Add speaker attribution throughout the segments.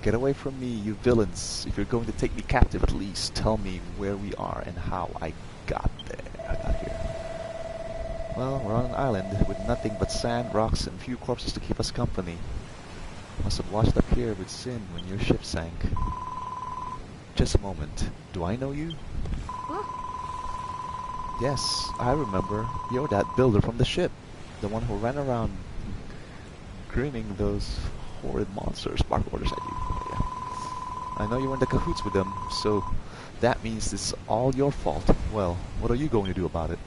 Speaker 1: Get away from me, you villains. If you're going to take me captive, at least tell me where we are and how I got there. I got here. Well, we're on an island with nothing but sand, rocks, and a few corpses to keep us company. Must have washed up here with sin when your ship sank. Just a moment. Do I know you? Yes, I remember. You're that builder from the ship. The one who ran around grinning those horrid monsters. Bark orders at you. Yeah. I know you were in the cahoots with them, so that means this is all your fault. Well, what are you going to do about it?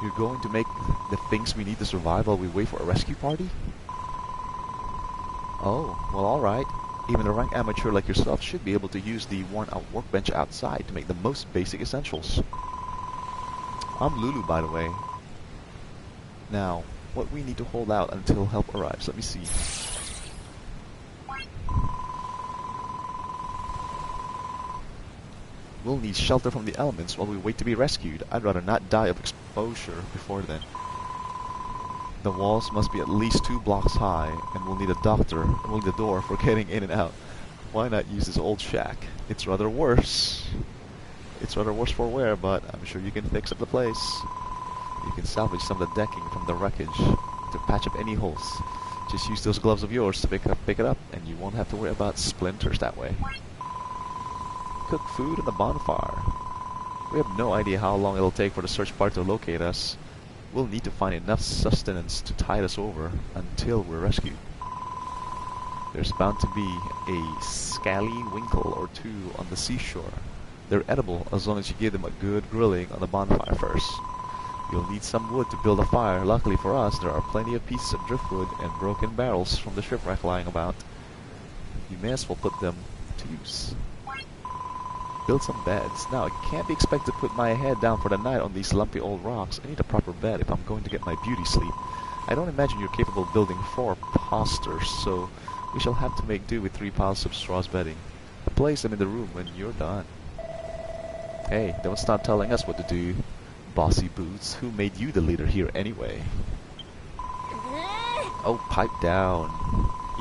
Speaker 1: You're going to make the things we need to survive while we wait for a rescue party? Oh, well, alright. Even a rank amateur like yourself should be able to use the worn-out workbench outside to make the most basic essentials. I'm Lulu, by the way. Now, what we need to hold out until help arrives. Let me see. We'll need shelter from the elements while we wait to be rescued. I'd rather not die of exposure before then. The walls must be at least 2 blocks high, and we'll need a doctor, and we'll need a door for getting in and out. Why not use this old shack? It's rather worse. It's rather worse for wear, but I'm sure you can fix up the place. You can salvage some of the decking from the wreckage to patch up any holes. Just use those gloves of yours to pick it up, and you won't have to worry about splinters that way. Cook food in the bonfire. We have no idea how long it'll take for the search party to locate us. We'll need to find enough sustenance to tide us over until we're rescued. There's bound to be a scaly winkle or 2 on the seashore. They're edible as long as you give them a good grilling on the bonfire first. You'll need some wood to build a fire. Luckily for us, there are plenty of pieces of driftwood and broken barrels from the shipwreck lying about. You may as well put them to use. Build some beds. Now, I can't be expected to put my head down for the night on these lumpy old rocks. I need a proper bed if I'm going to get my beauty sleep. I don't imagine you're capable of building 4 posters, so we shall have to make do with 3 piles of straw's bedding. Place them in the room when you're done. Hey, don't start telling us what to do, bossy boots. Who made you the leader here anyway? Oh, pipe down,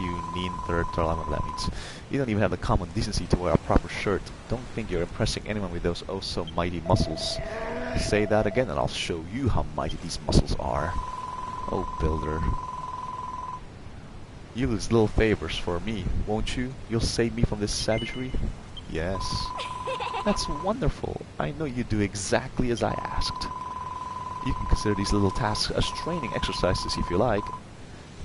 Speaker 1: you Neanderthal, I don't know what that means. You don't even have the common decency to wear a proper shirt. Don't think you're impressing anyone with those oh so mighty muscles. Say that again and I'll show you how mighty these muscles are. Oh, builder. You'll do little favors for me, won't you? You'll save me from this savagery? Yes. That's wonderful. I know you do exactly as I asked. You can consider these little tasks as training exercises if you like.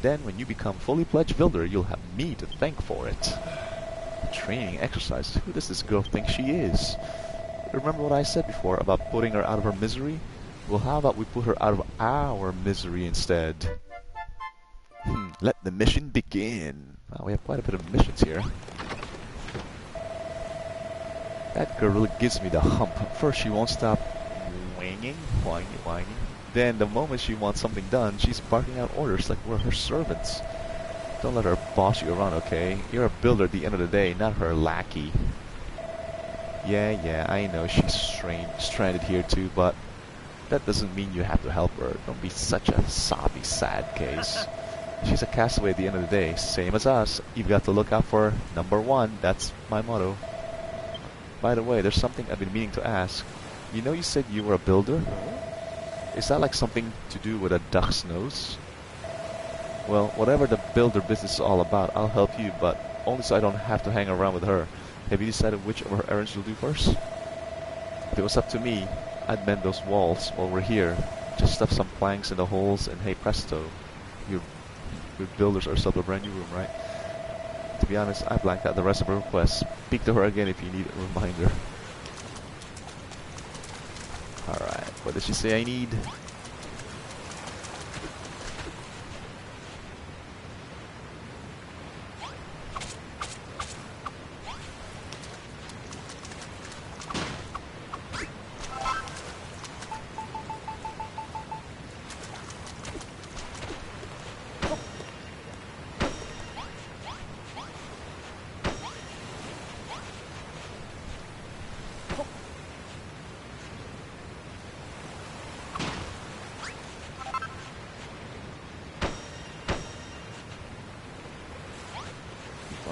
Speaker 1: Then when you become fully fledged builder, you'll have me to thank for it. Training exercises? Who does this girl think she is? Remember what I said before about putting her out of her misery? Well, how about we put her out of our misery instead? Let the mission begin. Wow, we have quite a bit of missions here. That girl really gives me the hump. First, she won't stop whining. Then, the moment she wants something done, she's barking out orders like we're her servants. Don't let her boss you around, okay? You're a builder at the end of the day, not her lackey. Yeah, I know she's stranded here too, but that doesn't mean you have to help her. Don't be such a soppy, sad case. She's a castaway at the end of the day, same as us. You've got to look out for number 1. That's my motto. By the way, there's something I've been meaning to ask. You know you said you were a builder? Is that like something to do with a duck's nose? Well, whatever the builder business is all about, I'll help you, but only so I don't have to hang around with her. Have you decided which of her errands you'll do first? If it was up to me, I'd mend those walls while we're here. Just stuff some planks in the holes and hey presto. Your builders are set up a brand new room, right? To be honest, I blanked out the rest of her requests. Speak to her again if you need a reminder. Alright, what does she say I need?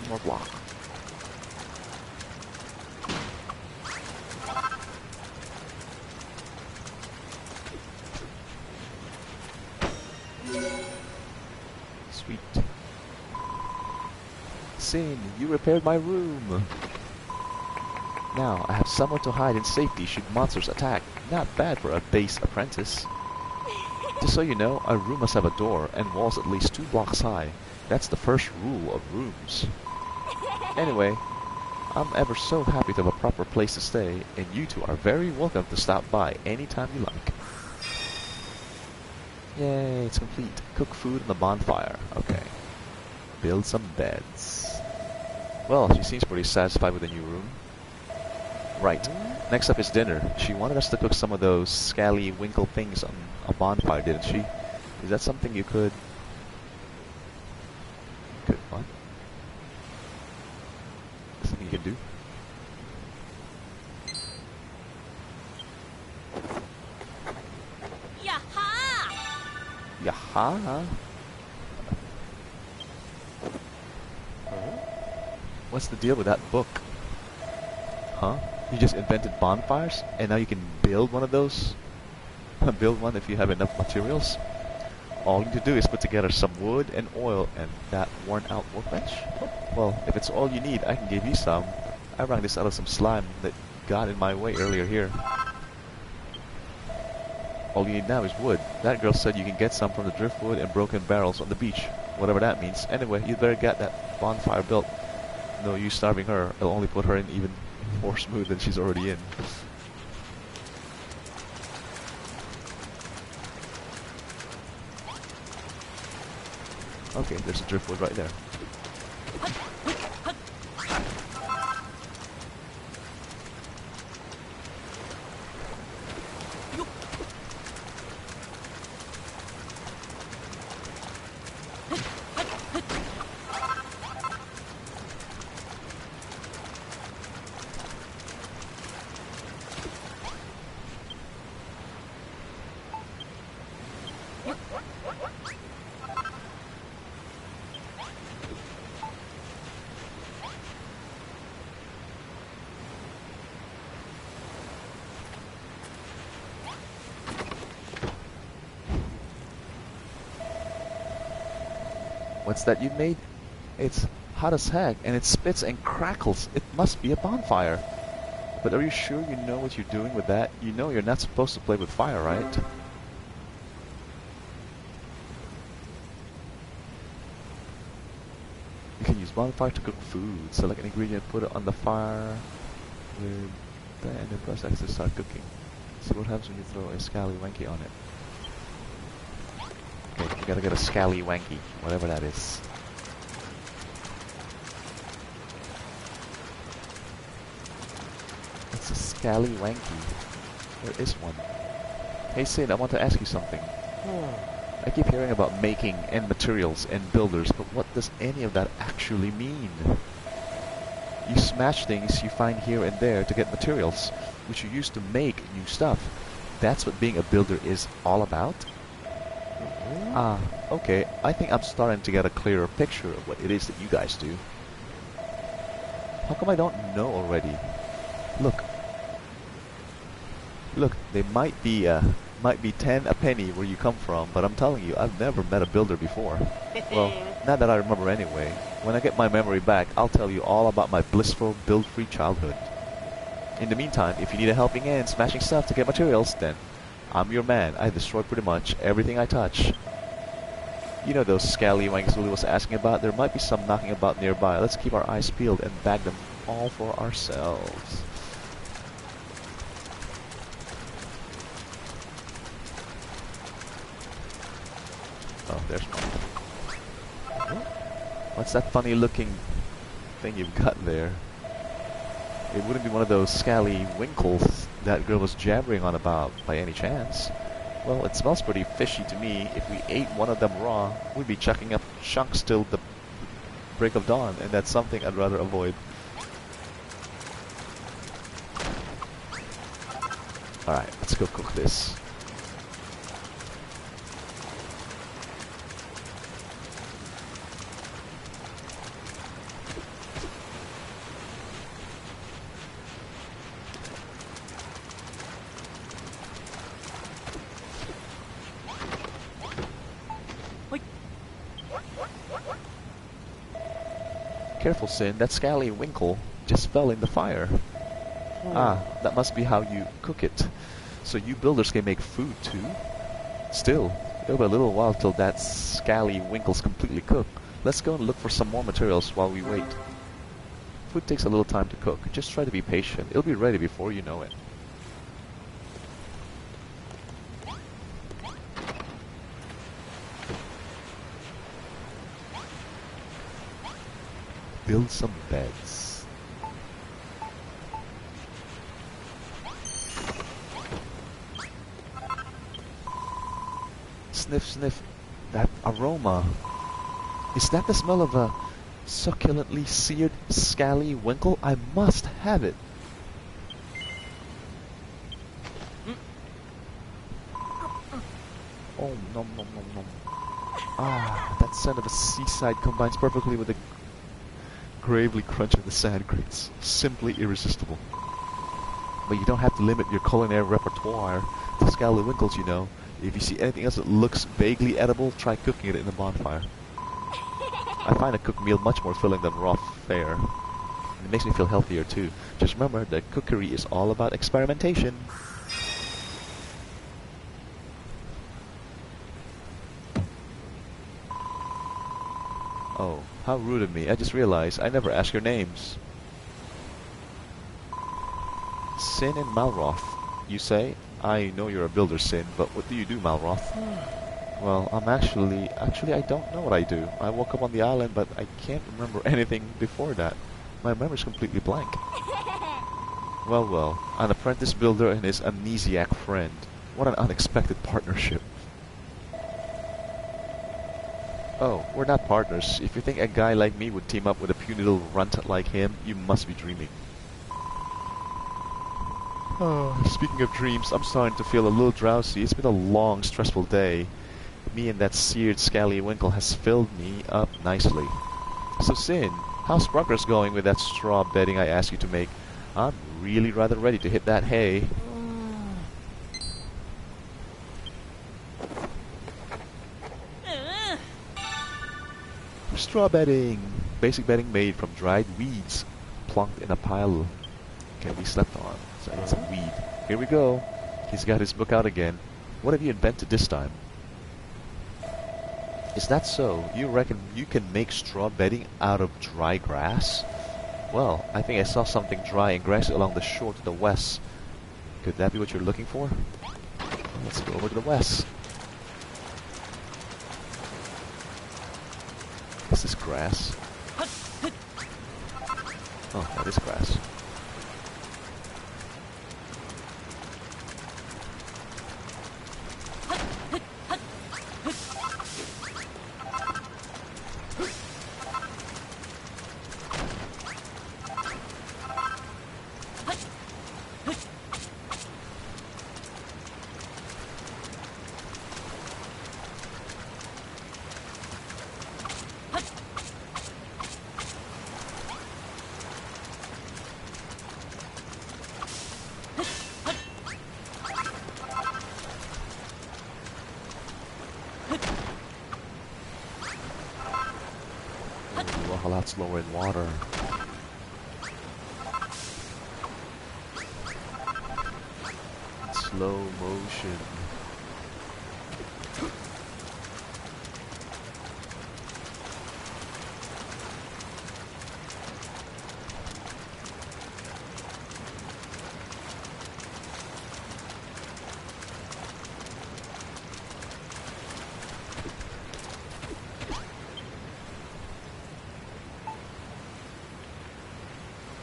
Speaker 1: more block. Sweet. Sin, you repaired my room. Now I have somewhere to hide in safety should monsters attack. Not bad for a base apprentice. Just so you know, a room must have a door and walls at least 2 blocks high. That's the first rule of rooms. Anyway, I'm ever so happy to have a proper place to stay, and you two are very welcome to stop by anytime you like. Yay, it's complete. Cook food on the bonfire. Okay. Build some beds. Well, she seems pretty satisfied with the new room. Right. Next up is dinner. She wanted us to cook some of those scally winkle things on a bonfire, didn't she? Is that something you could... what? Something you can do?
Speaker 2: Yaha!
Speaker 1: Yaha? What's the deal with that book? Huh? You just invented bonfires, and now you can build one of those? Build one if you have enough materials? All you need to do is put together some wood and oil and that worn-out workbench. Well, if it's all you need, I can give you some. I wrung this out of some slime that got in my way earlier here. All you need now is wood. That girl said you can get some from the driftwood and broken barrels on the beach. Whatever that means. Anyway, you'd better get that bonfire built. No use starving her. It'll only put her in even more smooth than she's already in. Okay, there's a driftwood right there. What's that you made? It's hot as heck, and it spits and crackles. It must be a bonfire. But are you sure you know what you're doing with that? You know you're not supposed to play with fire, right? You can use bonfire to cook food. Select an ingredient, put it on the fire with that, and then press X to start cooking. See what happens when you throw a scally wanky on it. Okay, you gotta get a scally wanky, whatever that is. It's a scally wanky. There is one. Hey Sid, I want to ask you something. I keep hearing about making and materials and builders, but what does any of that actually mean? You smash things you find here and there to get materials, which you use to make new stuff. That's what being a builder is all about? Ah, okay. I think I'm starting to get a clearer picture of what it is that you guys do. How come I don't know already? Look. Look, they might be 10 a penny where you come from, but I'm telling you, I've never met a builder before. Well, not that I remember anyway. When I get my memory back, I'll tell you all about my blissful, build-free childhood. In the meantime, if you need a helping hand smashing stuff to get materials, then I'm your man. I destroy pretty much everything I touch. You know those scallywanks Lily was asking about? There might be some knocking about nearby. Let's keep our eyes peeled and bag them all for ourselves. Oh, there's one. What's that funny looking thing you've got there? It wouldn't be one of those scally winkles that girl was jabbering on about by any chance. Well, it smells pretty fishy to me. If we ate one of them raw, we'd be chucking up chunks till the break of dawn, and that's something I'd rather avoid. Alright, let's go cook this. Careful, Sin, that scally winkle just fell in the fire. Ah, that must be how you cook it. So you builders can make food too? Still, it'll be a little while till that scally winkle's completely cooked. Let's go and look for some more materials while we wait. Food takes a little time to cook. Just try to be patient. It'll be ready before you know it. Build some beds. Sniff, sniff. That aroma. Is that the smell of a succulently seared scally winkle? I must have it. Oh, nom nom nom nom. Ah, that scent of a seaside combines perfectly with the gravely crunching the sand grates. Simply irresistible. But you don't have to limit your culinary repertoire to scally winkles, you know. If you see anything else that looks vaguely edible, try cooking it in a bonfire. I find a cooked meal much more filling than raw fare. And it makes me feel healthier too. Just remember that cookery is all about experimentation. Oh, how rude of me. I just realized I never asked your names. Sin and Malroth, you say? I know you're a builder, Sin, but what do you do, Malroth? Well, I'm actually I don't know what I do. I woke up on the island, but I can't remember anything before that. My memory's completely blank. Well, well, an apprentice builder and his amnesiac friend. What an unexpected partnership. Oh, we're not partners. If you think a guy like me would team up with a puny little runt like him, you must be dreaming. Oh, speaking of dreams, I'm starting to feel a little drowsy. It's been a long, stressful day. Me and that seared scally winkle has filled me up nicely. So Sin, how's progress going with that straw bedding I asked you to make? I'm really rather ready to hit that hay. Straw bedding. Basic bedding made from dried weeds, plunked in a pile, can be slept on. So it's a weed. Here we go. He's got his book out again. What have you invented this time? Is that so? You reckon you can make straw bedding out of dry grass? Well, I think I saw something dry and grassy along the shore to the west. Could that be what you're looking for? Let's go over to the west. Is this grass? Oh, that is grass. A lot slower in water. Slow motion.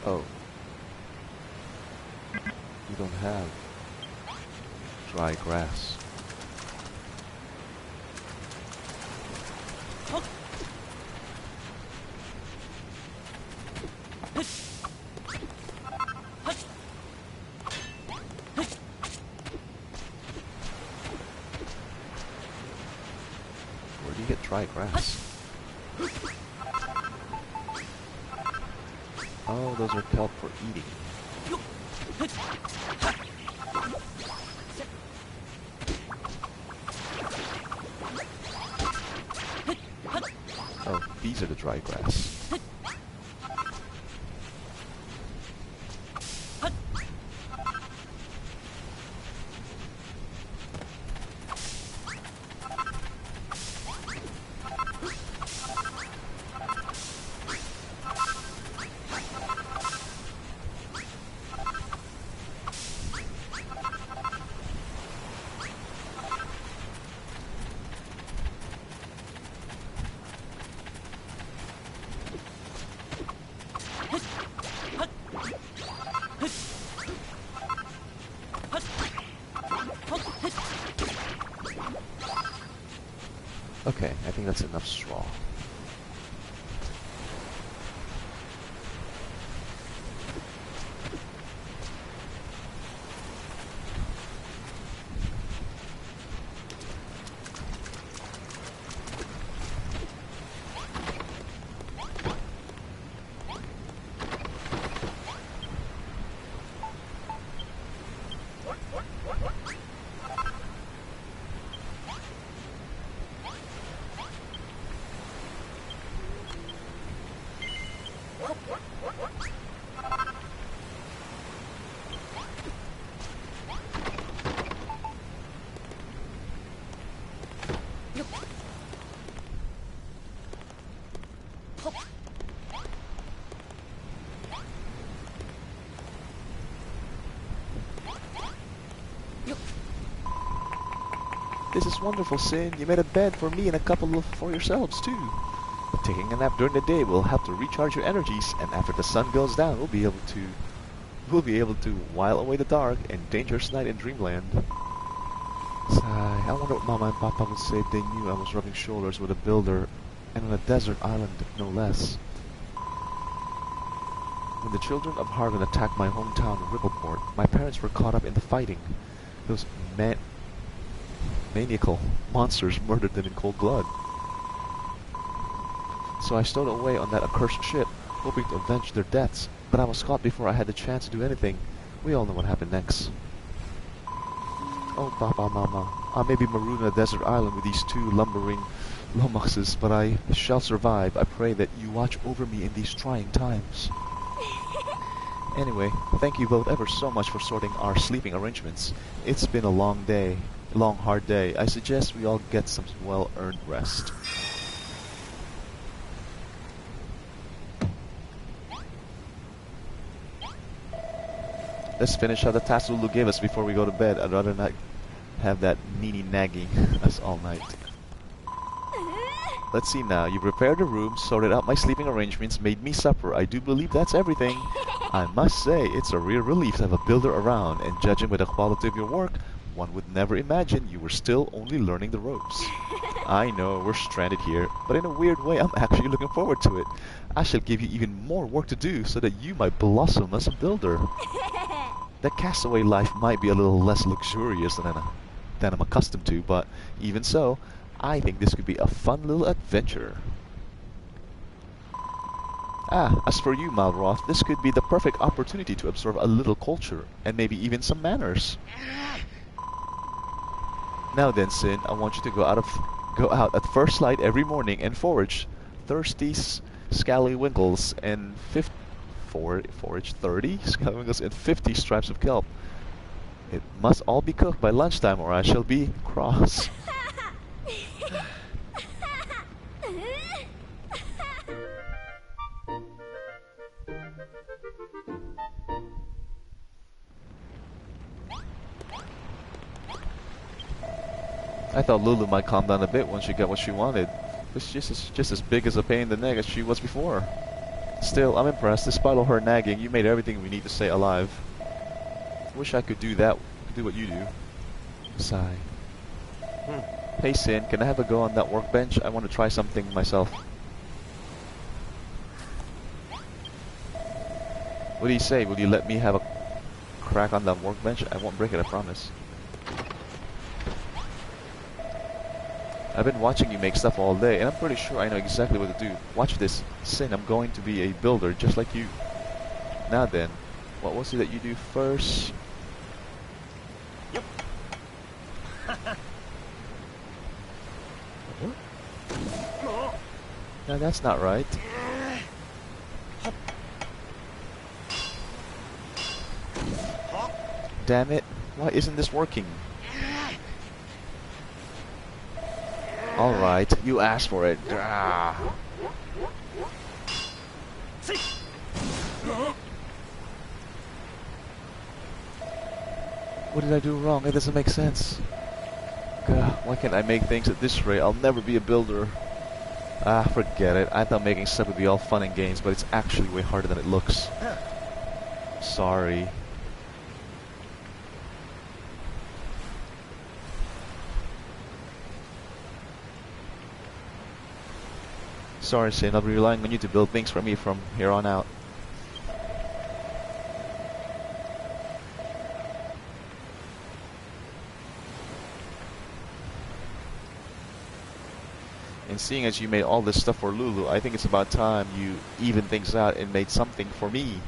Speaker 1: Oh. You don't have dry grass. Where do you get dry grass? Oh, those are kelp for eating. Oh, these are the dry grass. Okay, I think that's enough straw. This is wonderful, Sin. You made a bed for me and a couple for yourselves, too. Taking a nap during the day will help to recharge your energies, and after the sun goes down, we'll be able to while away the dark and dangerous night in Dreamland. Sigh. I wonder what Mama and Papa would say if they knew I was rubbing shoulders with a builder, and on a desert island, no less. When the children of Harlan attacked my hometown of Rippleport, my parents were caught up in the fighting. Those maniacal monsters murdered them in cold blood. So I stowed away on that accursed ship, hoping to avenge their deaths, but I was caught before I had the chance to do anything. We all know what happened next. Oh, Papa, Mama, I may be marooned on a desert island with these two lumbering Lomaxes, but I shall survive. I pray that you watch over me in these trying times. Anyway, thank you both ever so much for sorting our sleeping arrangements. It's been a long day, a long hard day. I suggest we all get some well-earned rest. Let's finish out the task Lulu gave us before we go to bed. I'd rather not have that Nini nagging us all night. Let's see now. You prepared the room, sorted out my sleeping arrangements, made me supper. I do believe that's everything. I must say, it's a real relief to have a builder around, and judging by the quality of your work, one would never imagine you were still only learning the ropes. I know, we're stranded here, but in a weird way, I'm actually looking forward to it. I shall give you even more work to do so that you might blossom as a builder. The castaway life might be a little less luxurious than I'm accustomed to, but even so, I think this could be a fun little adventure. Ah, as for you, Malroth, this could be the perfect opportunity to absorb a little culture, and maybe even some manners. Now then, Sin, I want you to go out at first light every morning and forage thirsty scallywinkles and forage 30 scallywinkles and 50 stripes of kelp. It must all be cooked by lunchtime, or I shall be cross. I thought Lulu might calm down a bit once she got what she wanted. It's just as big as a pain in the neck as she was before. Still, I'm impressed. Despite all her nagging, you made everything we need to stay alive. Wish I could do what you do. Sigh. Hey Sin, can I have a go on that workbench? I want to try something myself. What do you say? Will you let me have a crack on that workbench? I won't break it, I promise. I've been watching you make stuff all day, and I'm pretty sure I know exactly what to do. Watch this. Sin, I'm going to be a builder just like you. Now then, what was it that you do first?
Speaker 2: Yep.
Speaker 1: No, that's not right. Damn it. Why isn't this working? Alright, you asked for it. What did I do wrong? It doesn't make sense. God, why can't I make things at this rate? I'll never be a builder. Ah, forget it. I thought making stuff would be all fun and games, but it's actually way harder than it looks. Sorry. Sorry, Sin, I'll be relying on you to build things for me from here on out. And seeing as you made all this stuff for Lulu, I think it's about time you even things out and made something for me.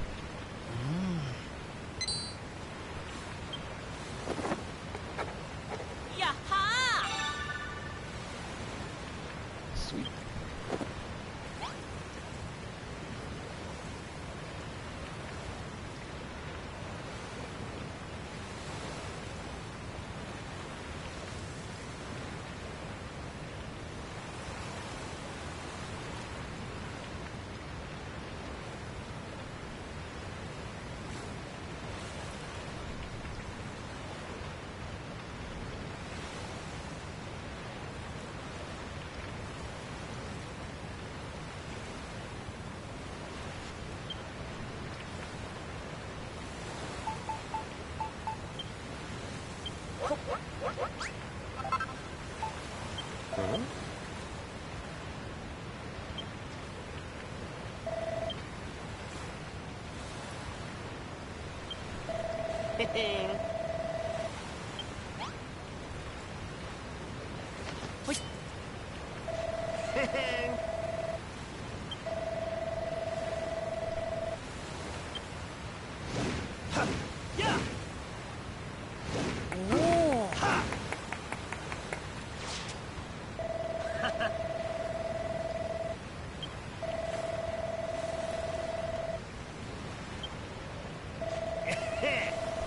Speaker 1: Sweet.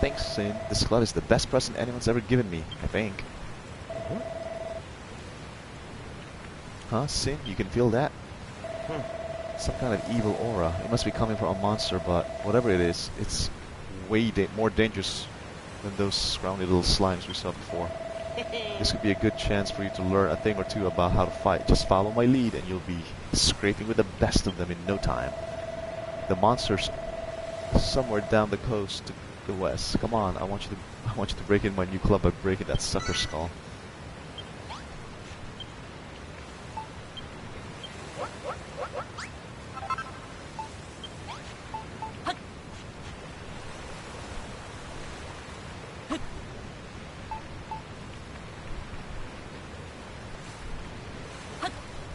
Speaker 1: Thanks, Sin. This glove is the best present anyone's ever given me, I think. Huh, Sin? You can feel that? Some kind of evil aura. It must be coming from a monster, but whatever it is, it's way more dangerous than those scrawny little slimes we saw before. This could be a good chance for you to learn a thing or two about how to fight. Just follow my lead and you'll be scraping with the best of them in no time. The monster's somewhere down the coast to the west. Come on, I want you to break in my new club by breaking that sucker skull.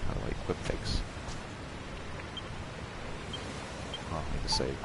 Speaker 1: How do I equip things? Oh, I need to save.